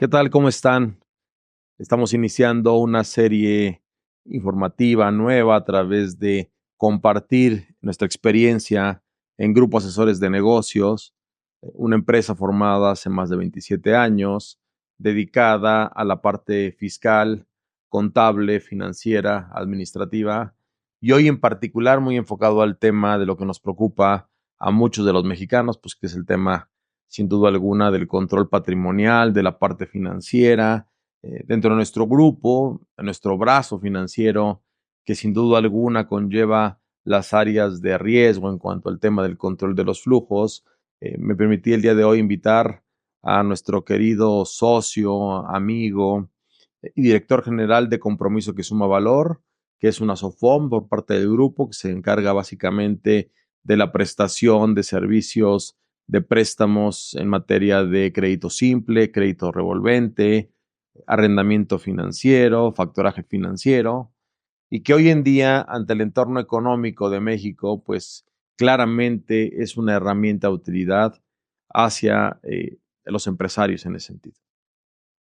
¿Qué tal? ¿Cómo están? Estamos iniciando una serie informativa nueva a través de compartir nuestra experiencia en Grupo Asesores de Negocios, una empresa formada hace más de 27 años, dedicada a la parte fiscal, contable, financiera, administrativa, y hoy en particular muy enfocado al tema de lo que nos preocupa a muchos de los mexicanos, pues que es el tema, sin duda alguna, del control patrimonial, de la parte financiera, dentro de nuestro grupo, de nuestro brazo financiero, que sin duda alguna conlleva las áreas de riesgo en cuanto al tema del control de los flujos. Me permití el día de hoy invitar a nuestro querido socio, amigo y director general de Compromiso que Suma Valor, que es una SOFOM por parte del grupo que se encarga básicamente de la prestación de servicios de préstamos en materia de crédito simple, crédito revolvente, arrendamiento financiero, factoraje financiero, y que hoy en día, ante el entorno económico de México, pues claramente es una herramienta de utilidad hacia los empresarios en ese sentido.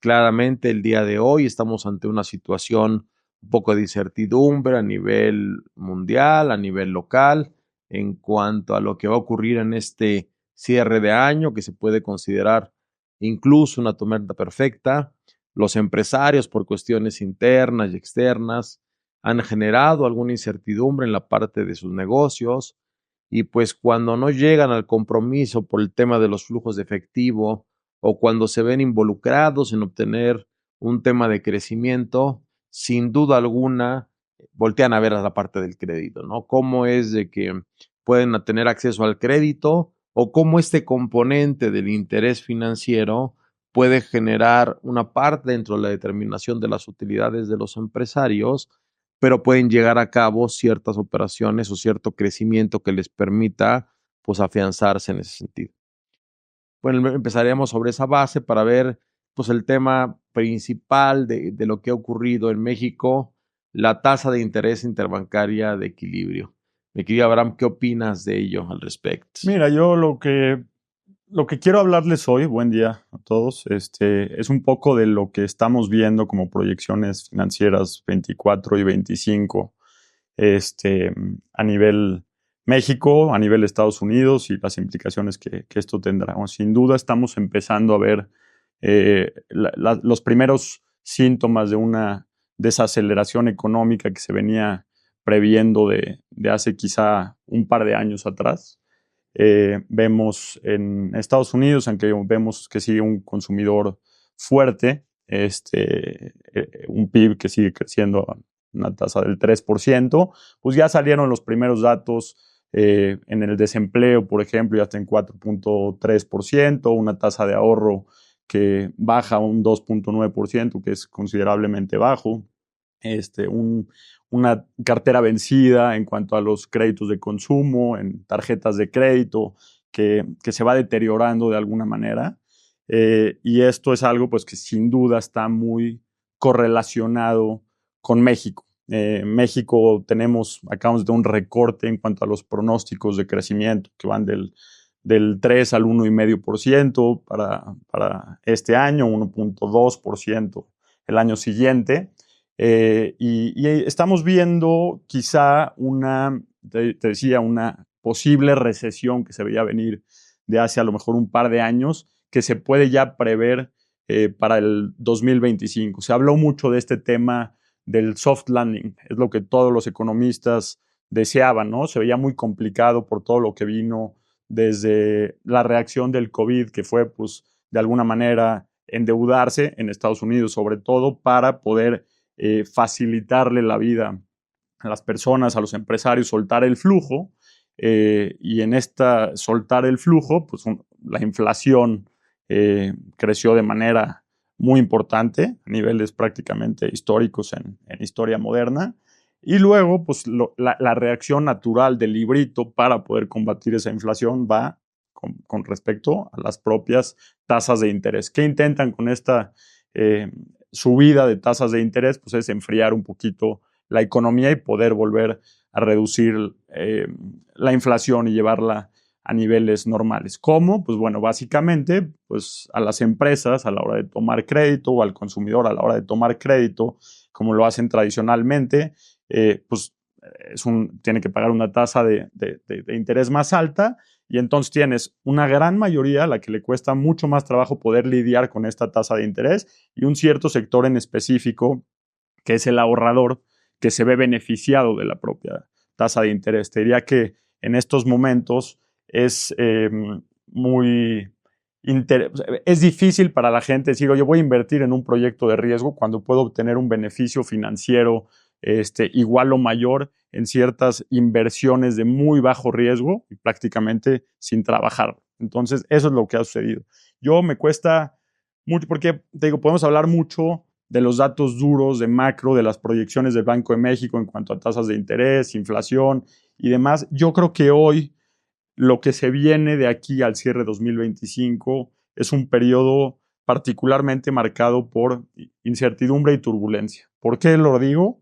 Claramente el día de hoy estamos ante una situación un poco de incertidumbre a nivel mundial, a nivel local, en cuanto a lo que va a ocurrir en este cierre de año, que se puede considerar incluso una tormenta perfecta. Los empresarios, por cuestiones internas y externas, han generado alguna incertidumbre en la parte de sus negocios y pues cuando no llegan al compromiso por el tema de los flujos de efectivo, o cuando se ven involucrados en obtener un tema de crecimiento, sin duda alguna voltean a ver a la parte del crédito, ¿no? Cómo es de que pueden tener acceso al crédito o cómo este componente del interés financiero puede generar una parte dentro de la determinación de las utilidades de los empresarios, pero pueden llegar a cabo ciertas operaciones o cierto crecimiento que les permita pues afianzarse en ese sentido. Bueno, empezaríamos sobre esa base para ver pues, el tema principal de lo que ha ocurrido en México, la tasa de interés interbancaria de equilibrio. Mi querido Abraham, ¿qué opinas de ello al respecto? Mira, yo lo que quiero hablarles hoy, buen día a todos, es un poco de lo que estamos viendo como proyecciones financieras 24 y 25, a nivel México, a nivel Estados Unidos y las implicaciones que esto tendrá. Bueno, sin duda estamos empezando a ver los primeros síntomas de una desaceleración económica que se venía previendo de hace quizá un par de años atrás. Vemos en Estados Unidos, aunque vemos que sigue un consumidor fuerte, un PIB que sigue creciendo a una tasa del 3%, pues ya salieron los primeros datos en el desempleo, por ejemplo, ya está en 4.3%, una tasa de ahorro que baja a un 2.9%, que es considerablemente bajo, una cartera vencida en cuanto a los créditos de consumo, en tarjetas de crédito, que se va deteriorando de alguna manera. Y esto es algo pues, que sin duda está muy correlacionado con México. México acabamos de tener un recorte en cuanto a los pronósticos de crecimiento que van del 3 al 1,5% para este año, 1.2% el año siguiente. Y estamos viendo quizá te decía, una posible recesión que se veía venir de hace a lo mejor un par de años, que se puede ya prever para el 2025. Se habló mucho de este tema del soft landing, es lo que todos los economistas deseaban, ¿no? Se veía muy complicado por todo lo que vino desde la reacción del COVID, que fue, pues, de alguna manera endeudarse en Estados Unidos, sobre todo para poder facilitarle la vida a las personas, a los empresarios, soltar el flujo. Y en esta soltar el flujo, pues la inflación creció de manera muy importante, a niveles prácticamente históricos en historia moderna. Y luego, pues la reacción natural del librito para poder combatir esa inflación va con respecto a las propias tasas de interés. ¿Qué intentan con esta subida de tasas de interés? Pues es enfriar un poquito la economía y poder volver a reducir la inflación y llevarla a niveles normales. ¿Cómo? Pues bueno, básicamente, pues a las empresas a la hora de tomar crédito o al consumidor a la hora de tomar crédito, como lo hacen tradicionalmente, pues tiene que pagar una tasa de interés más alta y entonces tienes una gran mayoría a la que le cuesta mucho más trabajo poder lidiar con esta tasa de interés y un cierto sector en específico que es el ahorrador que se ve beneficiado de la propia tasa de interés. Te diría que en estos momentos es muy... Es difícil para la gente decir, oye, voy a invertir en un proyecto de riesgo cuando puedo obtener un beneficio financiero igual o mayor en ciertas inversiones de muy bajo riesgo y prácticamente sin trabajar. Entonces, eso es lo que ha sucedido. Yo me cuesta mucho, porque te digo, podemos hablar mucho de los datos duros de macro, de las proyecciones del Banco de México en cuanto a tasas de interés, inflación y demás. Yo creo que hoy lo que se viene de aquí al cierre 2025 es un periodo particularmente marcado por incertidumbre y turbulencia. ¿Por qué lo digo?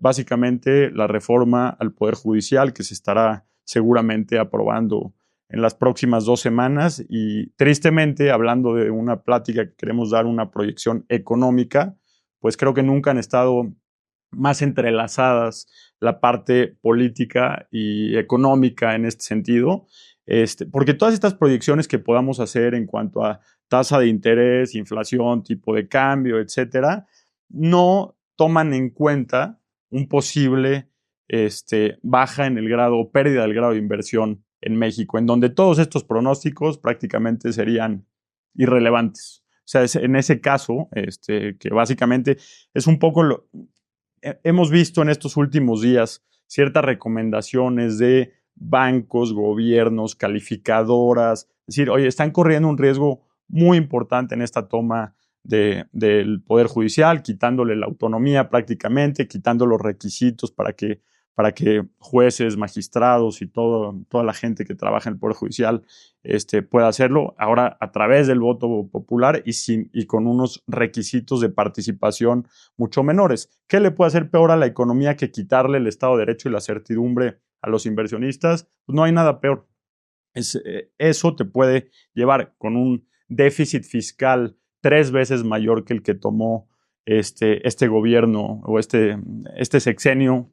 Básicamente la reforma al Poder Judicial que se estará seguramente aprobando en las próximas 2 semanas y tristemente, hablando de una plática que queremos dar, una proyección económica, pues creo que nunca han estado más entrelazadas la parte política y económica en este sentido, porque todas estas proyecciones que podamos hacer en cuanto a tasa de interés, inflación, tipo de cambio, etcétera, no toman en cuenta un posible baja en el grado o pérdida del grado de inversión en México, en donde todos estos pronósticos prácticamente serían irrelevantes. O sea, en ese caso, que básicamente es un poco hemos visto en estos últimos días ciertas recomendaciones de bancos, gobiernos, calificadoras, es decir, oye, están corriendo un riesgo muy importante en esta toma del Poder Judicial, quitándole la autonomía prácticamente, quitando los requisitos para que jueces, magistrados y toda la gente que trabaja en el Poder Judicial pueda hacerlo, ahora a través del voto popular y con unos requisitos de participación mucho menores. ¿Qué le puede hacer peor a la economía que quitarle el Estado de Derecho y la certidumbre a los inversionistas? Pues no hay nada peor. Eso te puede llevar con un déficit fiscal 3 veces mayor que el que tomó este gobierno o este sexenio.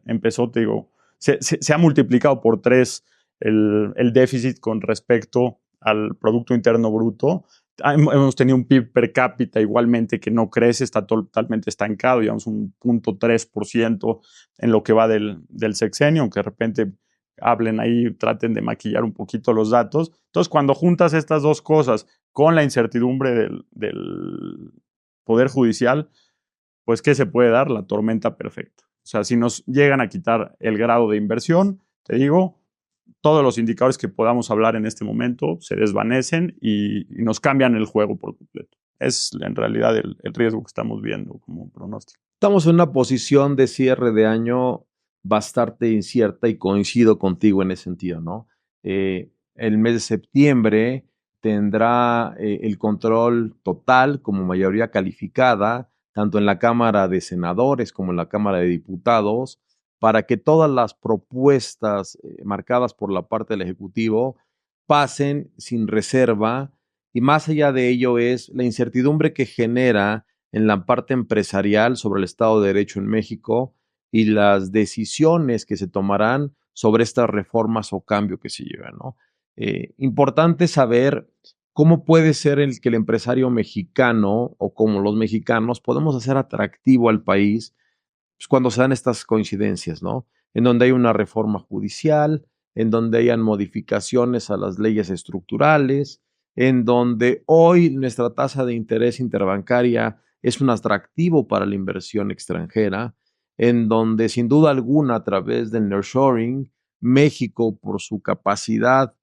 Empezó, te digo, se ha multiplicado por 3 el déficit con respecto al Producto Interno Bruto. Hemos tenido un PIB per cápita igualmente que no crece, está totalmente estancado, digamos un 0.3% en lo que va del sexenio, aunque de repente hablen ahí, traten de maquillar un poquito los datos. Entonces, cuando juntas estas dos cosas con la incertidumbre del Poder Judicial, pues, ¿qué se puede dar? La tormenta perfecta. O sea, si nos llegan a quitar el grado de inversión, te digo, todos los indicadores que podamos hablar en este momento se desvanecen y nos cambian el juego por completo. Es en realidad el riesgo que estamos viendo como pronóstico. Estamos en una posición de cierre de año bastante incierta y coincido contigo en ese sentido, ¿no? El mes de septiembre tendrá el control total como mayoría calificada, tanto en la Cámara de Senadores como en la Cámara de Diputados, para que todas las propuestas marcadas por la parte del Ejecutivo pasen sin reserva y más allá de ello es la incertidumbre que genera en la parte empresarial sobre el Estado de Derecho en México y las decisiones que se tomarán sobre estas reformas o cambio que se llevan, ¿no? Importante saber cómo puede ser que el empresario mexicano o como los mexicanos podemos hacer atractivo al país pues, cuando se dan estas coincidencias, ¿no? En donde hay una reforma judicial, en donde hayan modificaciones a las leyes estructurales, en donde hoy nuestra tasa de interés interbancaria es un atractivo para la inversión extranjera, en donde sin duda alguna a través del nearshoring, México por su capacidad,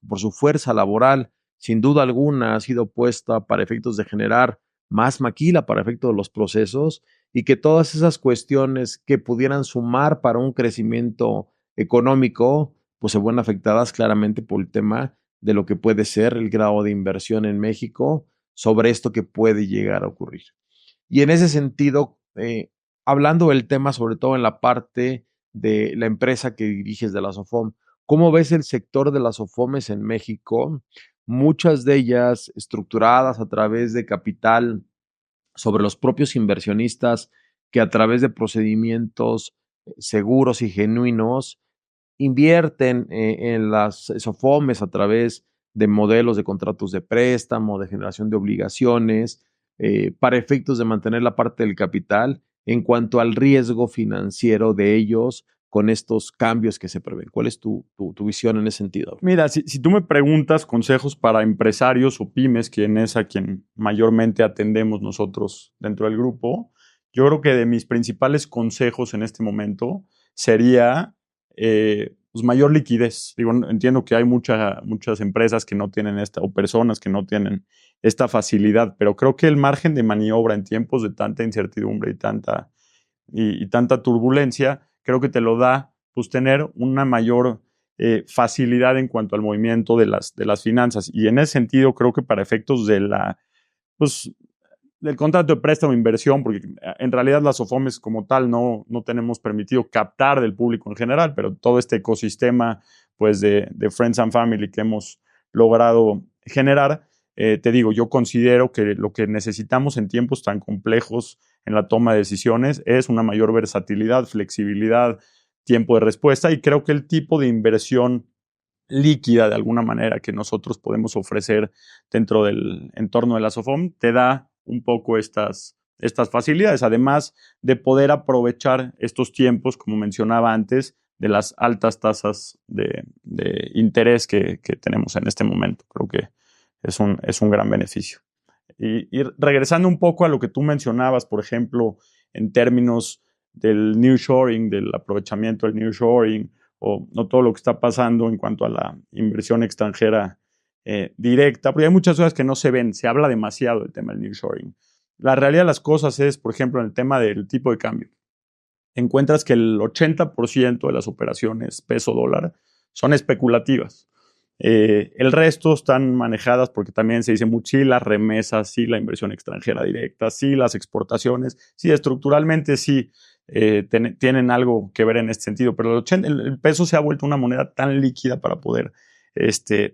por su fuerza laboral, sin duda alguna ha sido puesta para efectos de generar más maquila para efectos de los procesos y que todas esas cuestiones que pudieran sumar para un crecimiento económico, pues se ven afectadas claramente por el tema de lo que puede ser el grado de inversión en México sobre esto que puede llegar a ocurrir. Y en ese sentido, hablando del tema, sobre todo en la parte de la empresa que diriges de la SOFOM, ¿Cómo ves el sector de las SOFOMES en México? Muchas de ellas estructuradas a través de capital sobre los propios inversionistas que a través de procedimientos seguros y genuinos invierten en las SOFOMES a través de modelos de contratos de préstamo, de generación de obligaciones, para efectos de mantener la parte del capital en cuanto al riesgo financiero de ellos con estos cambios que se prevén. ¿Cuál es tu visión en ese sentido? Mira, si tú me preguntas consejos para empresarios o pymes, quien es a quien mayormente atendemos nosotros dentro del grupo, yo creo que de mis principales consejos en este momento sería pues mayor liquidez. Digo, entiendo que hay muchas empresas que no tienen esta, o personas que no tienen esta facilidad, pero creo que el margen de maniobra en tiempos de tanta incertidumbre y tanta turbulencia, creo que te lo da pues tener una mayor facilidad en cuanto al movimiento de las finanzas. Y en ese sentido, creo que para efectos pues, del contrato de préstamo e inversión, porque en realidad las SOFOMES como tal no tenemos permitido captar del público en general, pero todo este ecosistema pues, de Friends and Family que hemos logrado generar, te digo, yo considero que lo que necesitamos en tiempos tan complejos en la toma de decisiones es una mayor versatilidad, flexibilidad, tiempo de respuesta, y creo que el tipo de inversión líquida de alguna manera que nosotros podemos ofrecer dentro del entorno de la SOFOM te da un poco estas facilidades, además de poder aprovechar estos tiempos, como mencionaba antes, de las altas tasas de interés que tenemos en este momento. Creo que es un gran beneficio. Y regresando un poco a lo que tú mencionabas, por ejemplo, en términos del nearshoring, del aprovechamiento del nearshoring, o no todo lo que está pasando en cuanto a la inversión extranjera directa, porque hay muchas cosas que no se ven, se habla demasiado del tema del nearshoring. La realidad de las cosas es, por ejemplo, en el tema del tipo de cambio. Encuentras que el 80% de las operaciones peso-dólar son especulativas. El resto están manejadas porque también se dice mucho, sí, las remesas, sí, la inversión extranjera directa, sí, las exportaciones, sí, estructuralmente sí tienen algo que ver en este sentido, pero el peso se ha vuelto una moneda tan líquida para poder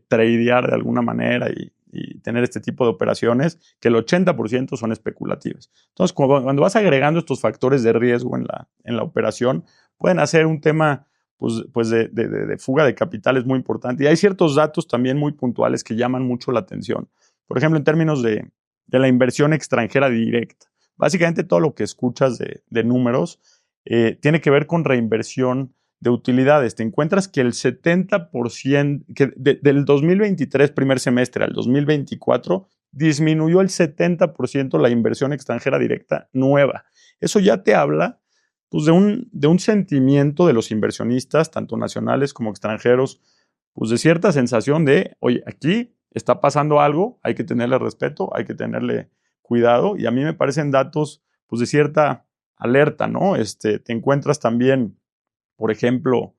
tradear de alguna manera y tener este tipo de operaciones que el 80% son especulativas. Entonces, cuando vas agregando estos factores de riesgo en la operación, pueden hacer un tema pues de fuga de capitales muy importante. Y hay ciertos datos también muy puntuales que llaman mucho la atención. Por ejemplo, en términos de la inversión extranjera directa. Básicamente todo lo que escuchas de números tiene que ver con reinversión de utilidades. Te encuentras que el 70%, que del 2023 primer semestre al 2024, disminuyó el 70% la inversión extranjera directa nueva. Eso ya te habla pues, de un sentimiento de los inversionistas, tanto nacionales como extranjeros, pues de cierta sensación de, oye, aquí está pasando algo, hay que tenerle respeto, hay que tenerle cuidado, y a mí me parecen datos pues de cierta alerta, ¿no? Te encuentras también, por ejemplo,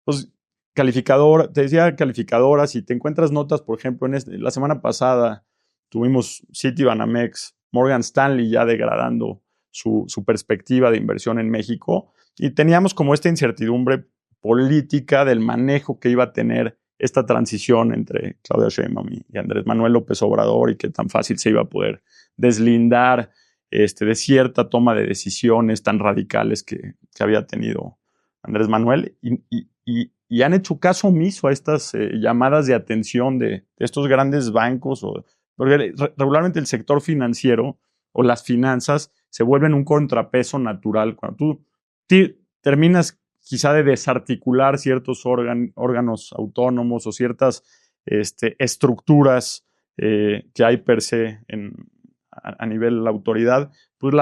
pues te decía calificadoras, y te encuentras notas, por ejemplo, la semana pasada tuvimos Citibanamex, Morgan Stanley ya degradando su perspectiva de inversión en México, y teníamos como esta incertidumbre política del manejo que iba a tener esta transición entre Claudia Sheinbaum y Andrés Manuel López Obrador, y qué tan fácil se iba a poder deslindar de cierta toma de decisiones tan radicales que había tenido Andrés Manuel, y han hecho caso omiso a estas llamadas de atención de estos grandes bancos, porque regularmente el sector financiero o las finanzas se vuelven un contrapeso natural. Cuando tú terminas quizá de desarticular ciertos órganos autónomos o ciertas estructuras que hay per se a nivel de la autoridad, pues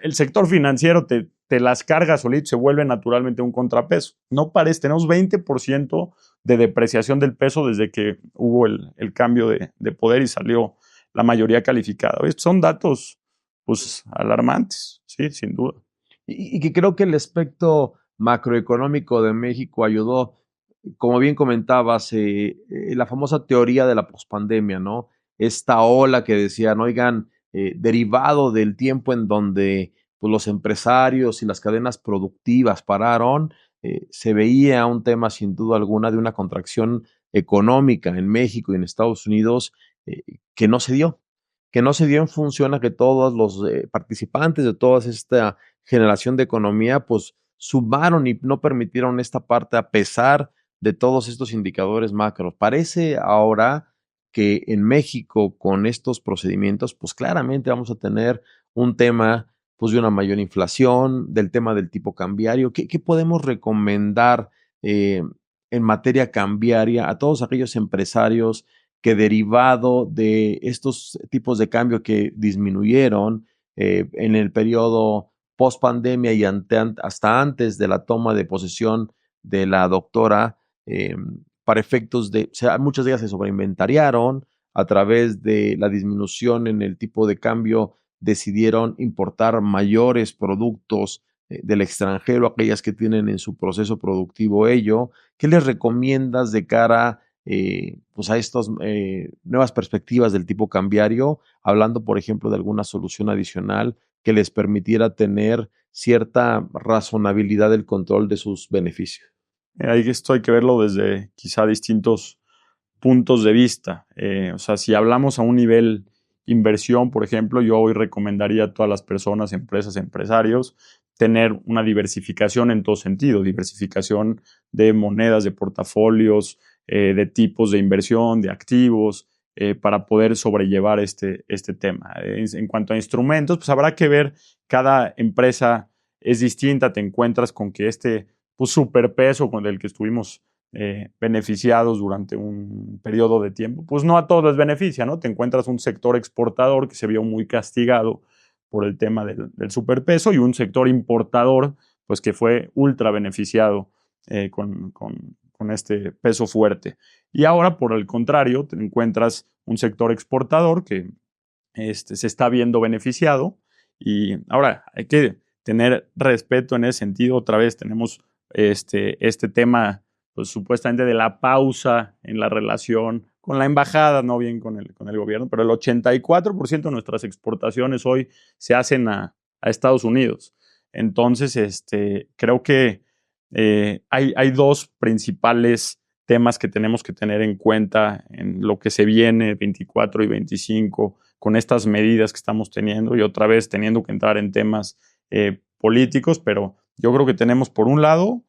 el sector financiero te las carga solito, se vuelve naturalmente un contrapeso. No parece, tenemos 20% de depreciación del peso desde que hubo el cambio de poder y salió la mayoría calificada. Estos son datos pues alarmantes, sí, sin duda. Y que creo que el aspecto macroeconómico de México ayudó, como bien comentabas, la famosa teoría de la pospandemia, ¿no? Esta ola que decían, oigan, derivado del tiempo en donde pues, los empresarios y las cadenas productivas pararon, se veía un tema sin duda alguna de una contracción económica en México y en Estados Unidos que no se dio, en función a que todos los participantes de toda esta generación de economía pues sumaron y no permitieron esta parte a pesar de todos estos indicadores macros. Parece ahora que en México con estos procedimientos pues claramente vamos a tener un tema pues de una mayor inflación, del tema del tipo cambiario. ¿Qué podemos recomendar en materia cambiaria a todos aquellos empresarios que derivado de estos tipos de cambio que disminuyeron en el periodo post pandemia y hasta antes de la toma de posesión de la doctora, para efectos de, o sea, muchas de ellas se sobreinventariaron a través de la disminución en el tipo de cambio, decidieron importar mayores productos del extranjero, aquellas que tienen en su proceso productivo ello. ¿Qué les recomiendas de cara pues a estas nuevas perspectivas del tipo cambiario, hablando, por ejemplo, de alguna solución adicional que les permitiera tener cierta razonabilidad del control de sus beneficios? Ahí esto hay que verlo desde quizá distintos puntos de vista. O sea, si hablamos a un nivel inversión, por ejemplo, yo hoy recomendaría a todas las personas, empresas, empresarios, tener una diversificación en todo sentido, diversificación de monedas, de portafolios, de tipos de inversión, de activos, para poder sobrellevar este tema. En cuanto a instrumentos, pues habrá que ver, cada empresa es distinta, te encuentras con que pues, superpeso con el que estuvimos beneficiados durante un periodo de tiempo, pues no a todos les beneficia, ¿no? Te encuentras un sector exportador que se vio muy castigado por el tema del superpeso y un sector importador, pues que fue ultra beneficiado con este peso fuerte. Y ahora, por el contrario, te encuentras un sector exportador que se está viendo beneficiado. Y ahora hay que tener respeto en ese sentido. Otra vez tenemos este tema, pues supuestamente de la pausa en la relación con la embajada, no bien con el gobierno, pero el 84% de nuestras exportaciones hoy se hacen a Estados Unidos. Entonces, creo que hay dos principales temas que tenemos que tener en cuenta en lo que se viene 24 y 25 con estas medidas que estamos teniendo y otra vez teniendo que entrar en temas políticos, pero yo creo que tenemos por un lado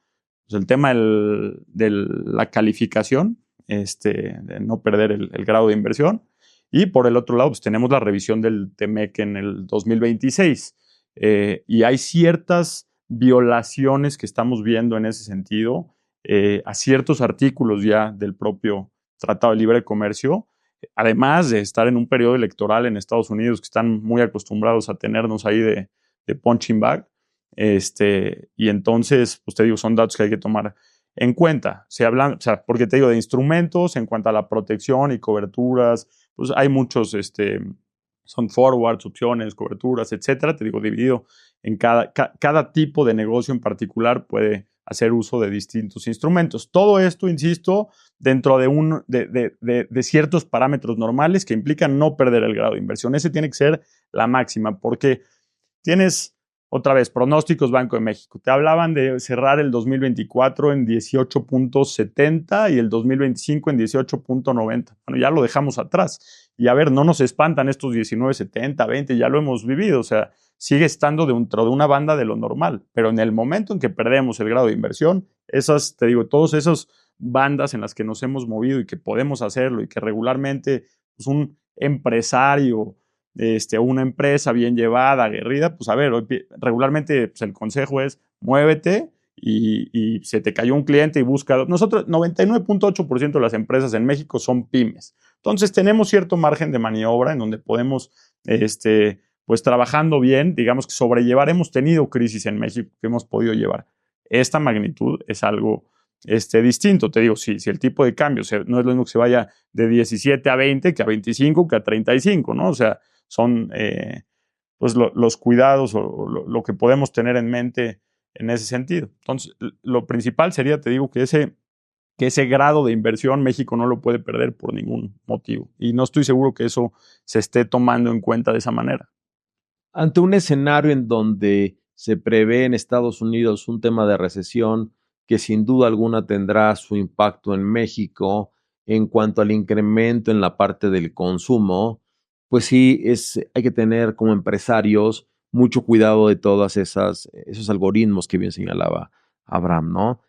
pues, el tema de la calificación, de no perder el grado de inversión, y por el otro lado pues, tenemos la revisión del TEMEC en el 2026 y hay ciertas violaciones que estamos viendo en ese sentido a ciertos artículos ya del propio Tratado de Libre Comercio, además de estar en un periodo electoral en Estados Unidos que están muy acostumbrados a tenernos ahí de punching bag. Y entonces, pues te digo, son datos que hay que tomar en cuenta. Se hablan, o sea, porque te digo, de instrumentos en cuanto a la protección y coberturas, pues hay muchos, son forwards, opciones, coberturas, etcétera. Te digo, dividido en cada tipo de negocio en particular puede hacer uso de distintos instrumentos. Todo esto, insisto, dentro de ciertos parámetros normales que implican no perder el grado de inversión. Ese tiene que ser la máxima, porque tienes, otra vez, pronósticos Banco de México. Te hablaban de cerrar el 2024 en 18.70 y el 2025 en 18.90. Bueno, ya lo dejamos atrás. Y a ver, no nos espantan estos 19.70, 20, ya lo hemos vivido. O sea, sigue estando dentro de una banda de lo normal. Pero en el momento en que perdemos el grado de inversión, esas, te digo, todas esas bandas en las que nos hemos movido y que podemos hacerlo y que regularmente pues, un empresario una empresa bien llevada, aguerrida, pues a ver, regularmente pues, el consejo es muévete y se te cayó un cliente y busca. Nosotros, 99.8% de las empresas en México son pymes. Entonces tenemos cierto margen de maniobra en donde podemos, pues trabajando bien, digamos que sobrellevar. Hemos tenido crisis en México que hemos podido llevar. Esta magnitud es algo distinto. Te digo, si el tipo de cambio no es lo mismo que se vaya de 17 a 20 que a 25 que a 35, ¿no? O sea, son pues los cuidados o lo que podemos tener en mente en ese sentido. Entonces, lo principal sería, te digo, que ese grado de inversión México no lo puede perder por ningún motivo. Y no estoy seguro que eso se esté tomando en cuenta de esa manera. Ante un escenario en donde se prevé en Estados Unidos un tema de recesión que sin duda alguna tendrá su impacto en México en cuanto al incremento en la parte del consumo, pues sí, hay que tener como empresarios mucho cuidado de todas esos algoritmos que bien señalaba Abraham, ¿no?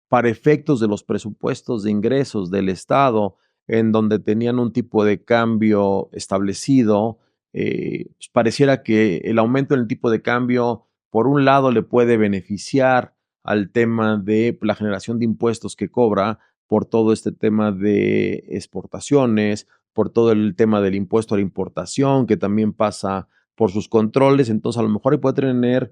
Para efectos de los presupuestos de ingresos del Estado, en donde tenían un tipo de cambio establecido, pues pareciera que el aumento en el tipo de cambio, por un lado, le puede beneficiar al tema de la generación de impuestos que cobra por todo este tema de exportaciones, por todo el tema del impuesto a la importación, que también pasa por sus controles. Entonces, a lo mejor puede tener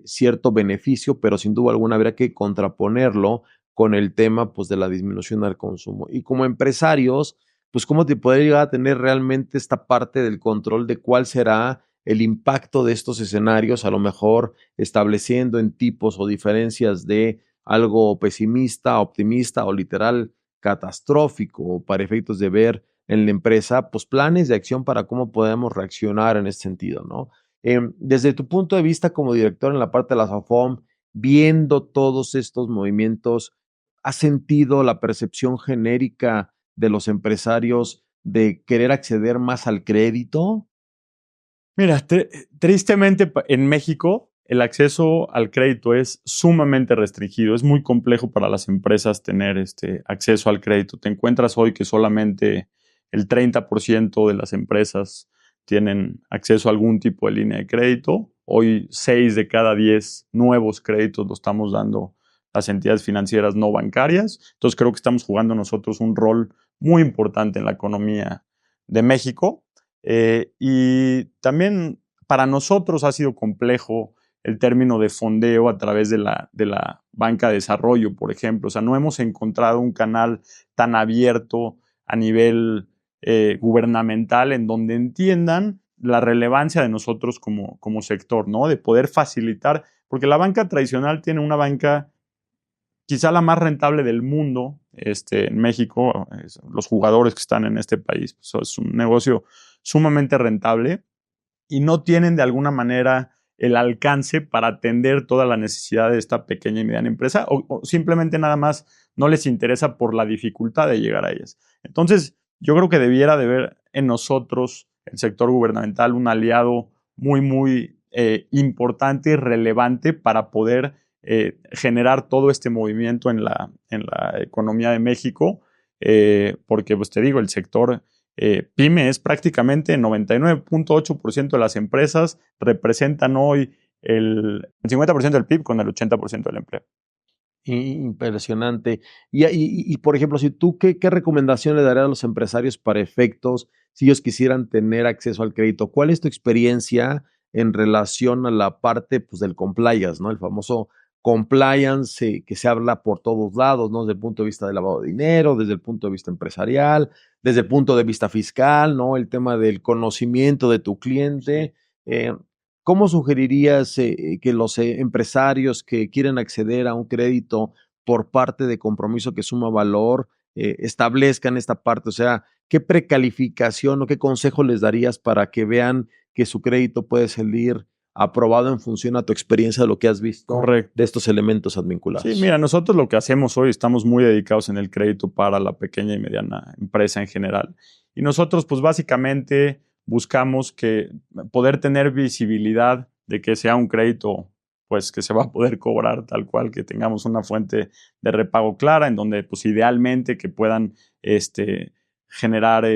cierto beneficio, pero sin duda alguna habrá que contraponerlo con el tema pues, de la disminución del consumo. Y como empresarios, pues cómo te puede llegar a tener realmente esta parte del control de cuál será el impacto de estos escenarios, a lo mejor estableciendo en tipos o diferencias de algo pesimista, optimista o literal catastrófico para efectos de ver en la empresa, pues planes de acción para cómo podemos reaccionar en ese sentido, ¿no? Desde tu punto de vista como director en la parte de la SOFOM, viendo todos estos movimientos, ¿has sentido la percepción genérica de los empresarios de querer acceder más al crédito? Mira, tristemente en México el acceso al crédito es sumamente restringido. Es muy complejo para las empresas tener acceso al crédito. Te encuentras hoy que solamente el 30% de las empresas tienen acceso a algún tipo de línea de crédito. Hoy 6 de cada 10 nuevos créditos lo estamos dando las entidades financieras no bancarias. Entonces creo que estamos jugando nosotros un rol muy importante en la economía de México. Y también para nosotros ha sido complejo el término de fondeo a través de la banca de desarrollo, por ejemplo. O sea, no hemos encontrado un canal tan abierto a nivel gubernamental en donde entiendan la relevancia de nosotros como sector, ¿no? De poder facilitar, porque la banca tradicional tiene una banca quizá la más rentable del mundo en México. Los jugadores que están en este país, pues, es un negocio sumamente rentable y no tienen de alguna manera el alcance para atender toda la necesidad de esta pequeña y mediana empresa o simplemente nada más no les interesa por la dificultad de llegar a ellas. Entonces, yo creo que debiera de ver en nosotros, el sector gubernamental, un aliado muy, muy importante y relevante para poder generar todo este movimiento en la economía de México, porque pues te digo, el sector PYME es prácticamente 99.8% de las empresas, representan hoy el 50% del PIB con el 80% del empleo. Impresionante. Por ejemplo, si tú, ¿qué recomendación le darías a los empresarios para efectos si ellos quisieran tener acceso al crédito? ¿Cuál es tu experiencia en relación a la parte pues, del compliance, ¿no? El famoso compliance que se habla por todos lados, ¿no? Desde el punto de vista del lavado de dinero, desde el punto de vista empresarial, desde el punto de vista fiscal, ¿no? El tema del conocimiento de tu cliente. ¿Cómo sugerirías que los empresarios que quieren acceder a un crédito por parte de Compromiso que Suma Valor establezcan esta parte? O sea, ¿qué precalificación o qué consejo les darías para que vean que su crédito puede salir aprobado en función a tu experiencia de lo que has visto Correcto. de estos elementos advinculados? Sí, mira, nosotros lo que hacemos hoy estamos muy dedicados en el crédito para la pequeña y mediana empresa en general. Y nosotros, pues básicamente buscamos poder tener visibilidad de que sea un crédito pues que se va a poder cobrar tal cual, que tengamos una fuente de repago clara, en donde pues idealmente que puedan generar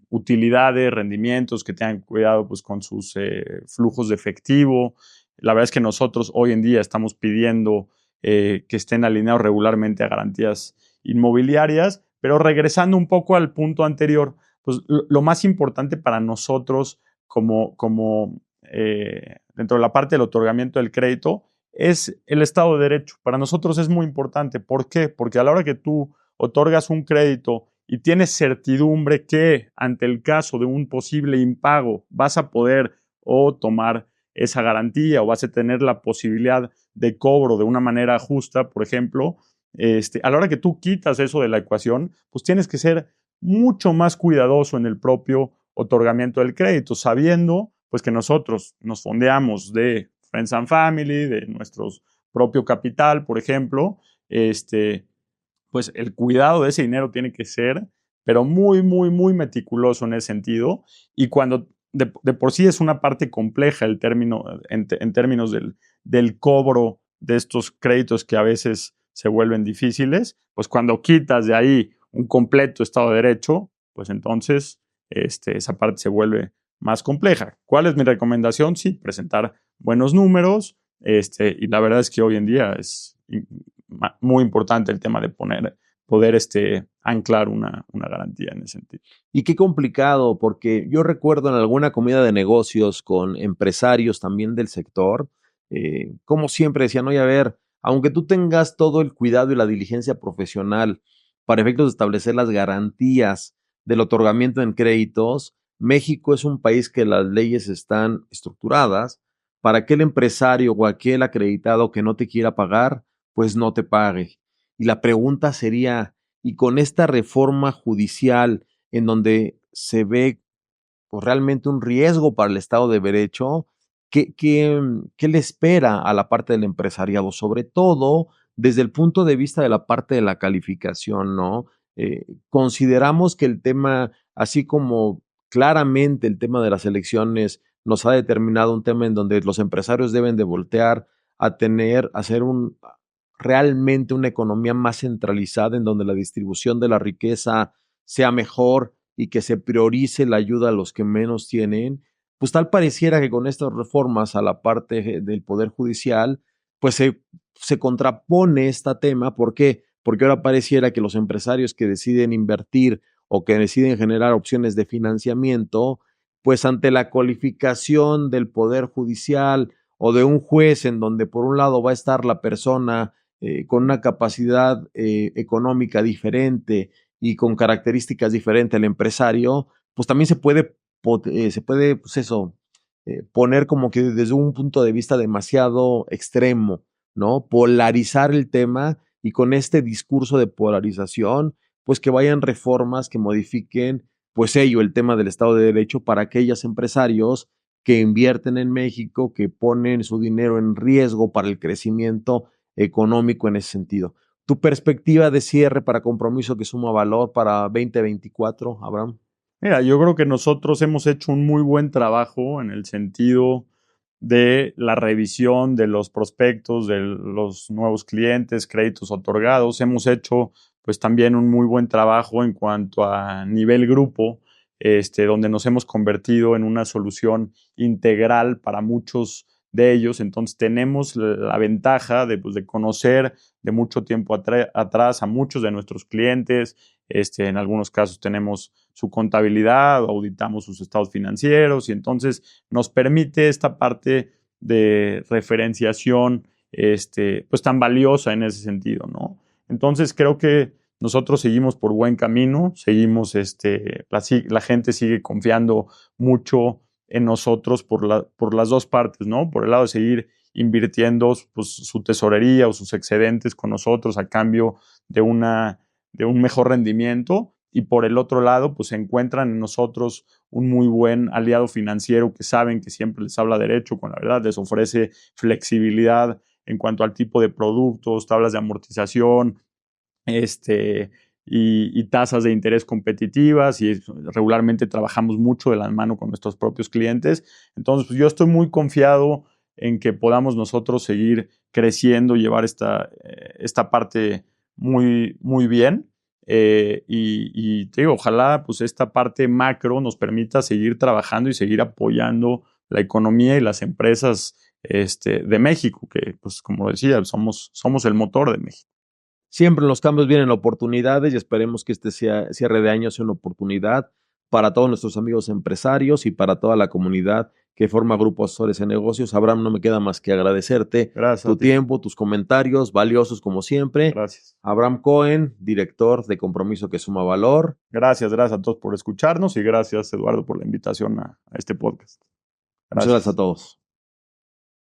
utilidades, rendimientos, que tengan cuidado pues con sus flujos de efectivo. La verdad es que nosotros hoy en día estamos pidiendo que estén alineados regularmente a garantías inmobiliarias, pero regresando un poco al punto anterior, pues lo más importante para nosotros dentro de la parte del otorgamiento del crédito es el Estado de Derecho. Para nosotros es muy importante. ¿Por qué? Porque a la hora que tú otorgas un crédito y tienes certidumbre que ante el caso de un posible impago vas a poder o tomar esa garantía o vas a tener la posibilidad de cobro de una manera justa, por ejemplo, a la hora que tú quitas eso de la ecuación, pues tienes que ser mucho más cuidadoso en el propio otorgamiento del crédito, sabiendo pues que nosotros nos fondeamos de Friends and Family, de nuestros propio capital, por ejemplo, pues el cuidado de ese dinero tiene que ser, pero muy, muy, muy meticuloso en ese sentido. Y cuando de por sí es una parte compleja el término, en términos del cobro de estos créditos que a veces se vuelven difíciles, pues cuando quitas de ahí un completo Estado de Derecho, pues entonces esa parte se vuelve más compleja. ¿Cuál es mi recomendación? Sí, presentar buenos números, y la verdad es que hoy en día es muy importante el tema de poder anclar una garantía en ese sentido. Y qué complicado, porque yo recuerdo en alguna comida de negocios con empresarios también del sector, como siempre decían, oye, a ver, aunque tú tengas todo el cuidado y la diligencia profesional para efectos de establecer las garantías del otorgamiento en créditos, México es un país que las leyes están estructuradas para que el empresario o aquel acreditado que no te quiera pagar, pues no te pague. Y la pregunta sería, y con esta reforma judicial en donde se ve pues, realmente un riesgo para el Estado de Derecho, ¿qué le espera a la parte del empresariado? Sobre todo desde el punto de vista de la parte de la calificación, ¿no? Consideramos que el tema, así como claramente el tema de las elecciones nos ha determinado un tema en donde los empresarios deben de voltear a hacer realmente una economía más centralizada en donde la distribución de la riqueza sea mejor y que se priorice la ayuda a los que menos tienen, pues tal pareciera que con estas reformas a la parte del Poder Judicial, pues se contrapone este tema. ¿Por qué? Porque ahora pareciera que los empresarios que deciden invertir o que deciden generar opciones de financiamiento, pues ante la cualificación del Poder Judicial o de un juez en donde por un lado va a estar la persona con una capacidad económica diferente y con características diferentes al empresario, pues también se puede pues eso, poner como que desde un punto de vista demasiado extremo, ¿no? Polarizar el tema y con este discurso de polarización, pues que vayan reformas que modifiquen, pues el tema del Estado de Derecho para aquellos empresarios que invierten en México, que ponen su dinero en riesgo para el crecimiento económico en ese sentido. Tu perspectiva de cierre para Compromiso que Suma Valor para 2024, Abraham. Mira, yo creo que nosotros hemos hecho un muy buen trabajo en el sentido de la revisión de los prospectos, de los nuevos clientes, créditos otorgados. Hemos hecho pues también un muy buen trabajo en cuanto a nivel grupo, donde nos hemos convertido en una solución integral para muchos de ellos. Entonces tenemos la ventaja pues, de conocer de mucho tiempo atrás a muchos de nuestros clientes. En algunos casos tenemos su contabilidad, auditamos sus estados financieros y entonces nos permite esta parte de referenciación pues tan valiosa en ese sentido, ¿no? Entonces creo que nosotros seguimos por buen camino, seguimos, la gente sigue confiando mucho en nosotros por las dos partes, ¿no? Por el lado de seguir invirtiendo pues, su tesorería o sus excedentes con nosotros a cambio de un mejor rendimiento, y por el otro lado, pues encuentran en nosotros un muy buen aliado financiero que saben que siempre les habla derecho con la verdad, les ofrece flexibilidad en cuanto al tipo de productos, tablas de amortización, y tasas de interés competitivas, y regularmente trabajamos mucho de la mano con nuestros propios clientes. Entonces, pues yo estoy muy confiado en que podamos nosotros seguir creciendo, llevar esta parte muy, muy bien. Y te digo, ojalá pues esta parte macro nos permita seguir trabajando y seguir apoyando la economía y las empresas de México, que pues como decía, somos el motor de México. Siempre en los cambios vienen oportunidades y esperemos que este cierre de año sea una oportunidad para todos nuestros amigos empresarios y para toda la comunidad que forma Grupo Asesores en Negocios. Abraham, no me queda más que agradecerte tu tiempo, tus comentarios valiosos como siempre. Gracias. Abraham Cohen, director de Compromiso que Suma Valor. Gracias a todos por escucharnos y gracias, Eduardo, por la invitación a este podcast. Muchas gracias a todos.